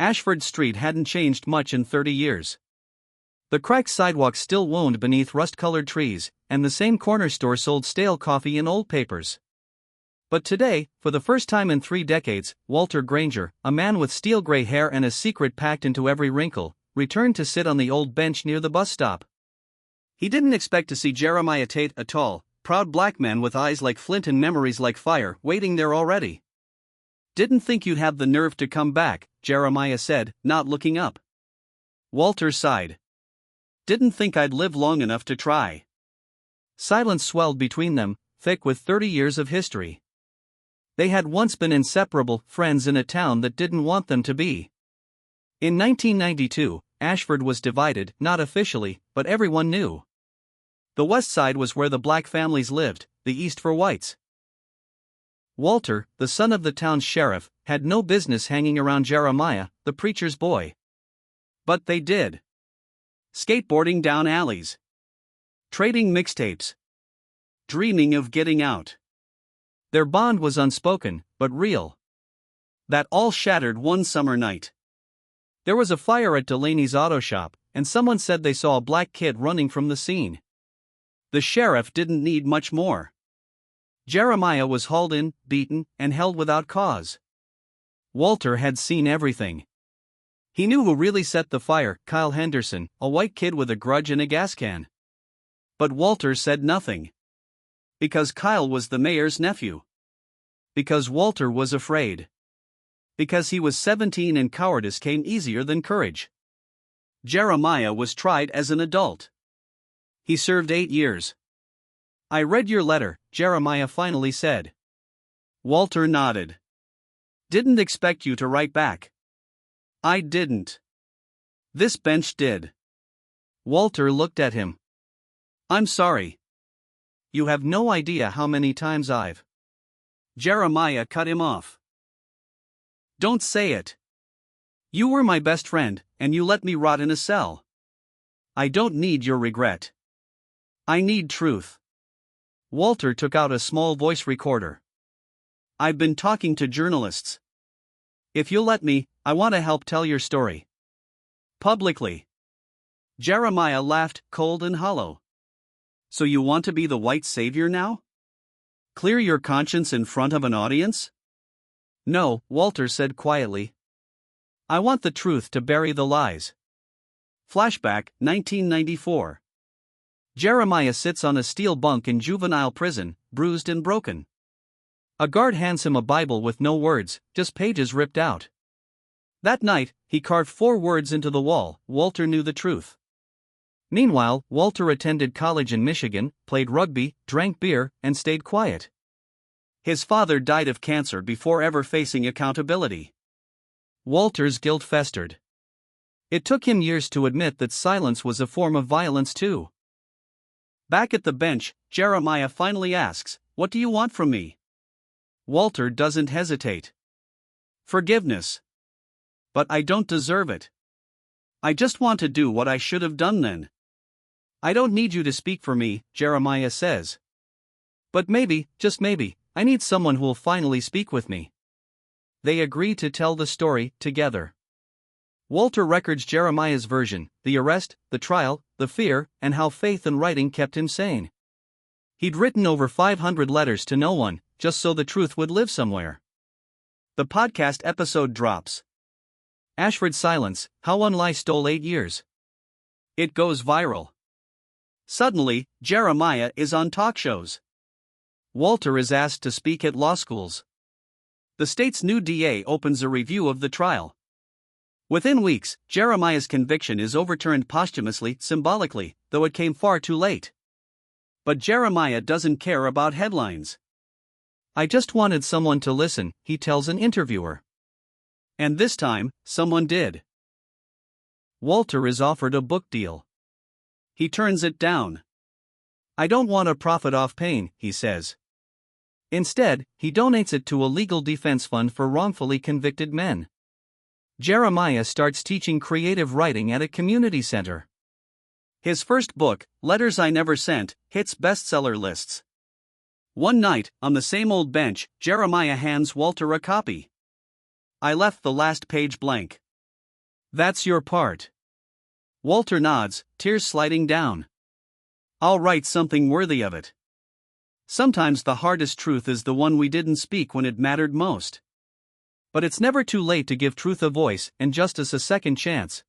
Ashford Street hadn't changed much in 30 years. The cracked sidewalks still wound beneath rust-colored trees, and the same corner store sold stale coffee in old papers. But today, for the first time in 3 decades, Walter Granger, a man with steel-gray hair and a secret packed into every wrinkle, returned to sit on the old bench near the bus stop. He didn't expect to see Jeremiah Tate, a tall, proud black man with eyes like flint and memories like fire, waiting there already. "Didn't think you'd have the nerve to come back," Jeremiah said, not looking up. Walter sighed. "Didn't think I'd live long enough to try." Silence swelled between them, thick with 30 years of history. They had once been inseparable friends in a town that didn't want them to be. In 1992, Ashford was divided, not officially, but everyone knew. The west side was where the black families lived, the east for whites. Walter, the son of the town's sheriff, had no business hanging around Jeremiah, the preacher's boy. But they did. Skateboarding down alleys. Trading mixtapes. Dreaming of getting out. Their bond was unspoken, but real. That all shattered one summer night. There was a fire at Delaney's auto shop, and someone said they saw a black kid running from the scene. The sheriff didn't need much more. Jeremiah was hauled in, beaten, and held without cause. Walter had seen everything. He knew who really set the fire, Kyle Henderson, a white kid with a grudge and a gas can. But Walter said nothing. Because Kyle was the mayor's nephew. Because Walter was afraid. Because he was 17 and cowardice came easier than courage. Jeremiah was tried as an adult. He served 8 years. "I read your letter," Jeremiah finally said. Walter nodded. "Didn't expect you to write back." "I didn't. This bench did." Walter looked at him. "I'm sorry. You have no idea how many times I've..." Jeremiah cut him off. "Don't say it. You were my best friend, and you let me rot in a cell. I don't need your regret. I need truth." Walter took out a small voice recorder. "I've been talking to journalists. If you'll let me, I want to help tell your story. Publicly." Jeremiah laughed, cold and hollow. "So you want to be the white savior now? Clear your conscience in front of an audience?" "No," Walter said quietly. "I want the truth to bury the lies." Flashback, 1994. Jeremiah sits on a steel bunk in juvenile prison, bruised and broken. A guard hands him a Bible with no words, just pages ripped out. That night, he carved 4 words into the wall: Walter knew the truth. Meanwhile, Walter attended college in Michigan, played rugby, drank beer, and stayed quiet. His father died of cancer before ever facing accountability. Walter's guilt festered. It took him years to admit that silence was a form of violence too. Back at the bench, Jeremiah finally asks, "What do you want from me?" Walter doesn't hesitate. "Forgiveness. But I don't deserve it. I just want to do what I should have done then." "I don't need you to speak for me," Jeremiah says. "But maybe, just maybe, I need someone who'll finally speak with me." They agree to tell the story together. Walter records Jeremiah's version: the arrest, the trial, the fear, and how faith and writing kept him sane. He'd written over 500 letters to no one, just so the truth would live somewhere. The podcast episode drops. Ashford's silence: how one lie stole 8 years. It goes viral. Suddenly, Jeremiah is on talk shows. Walter is asked to speak at law schools. The state's new DA opens a review of the trial. Within weeks, Jeremiah's conviction is overturned posthumously, symbolically, though it came far too late. But Jeremiah doesn't care about headlines. "I just wanted someone to listen," he tells an interviewer. And this time, someone did. Walter is offered a book deal. He turns it down. "I don't want to profit off pain," he says. Instead, he donates it to a legal defense fund for wrongfully convicted men. Jeremiah starts teaching creative writing at a community center. His first book, Letters I Never Sent, hits bestseller lists. One night, on the same old bench, Jeremiah hands Walter a copy. "I left the last page blank. That's your part. Walter nods, tears sliding down. I'll write something worthy of it. Sometimes the hardest truth is the one we didn't speak when it mattered most. But it's never too late to give truth a voice and justice a second chance.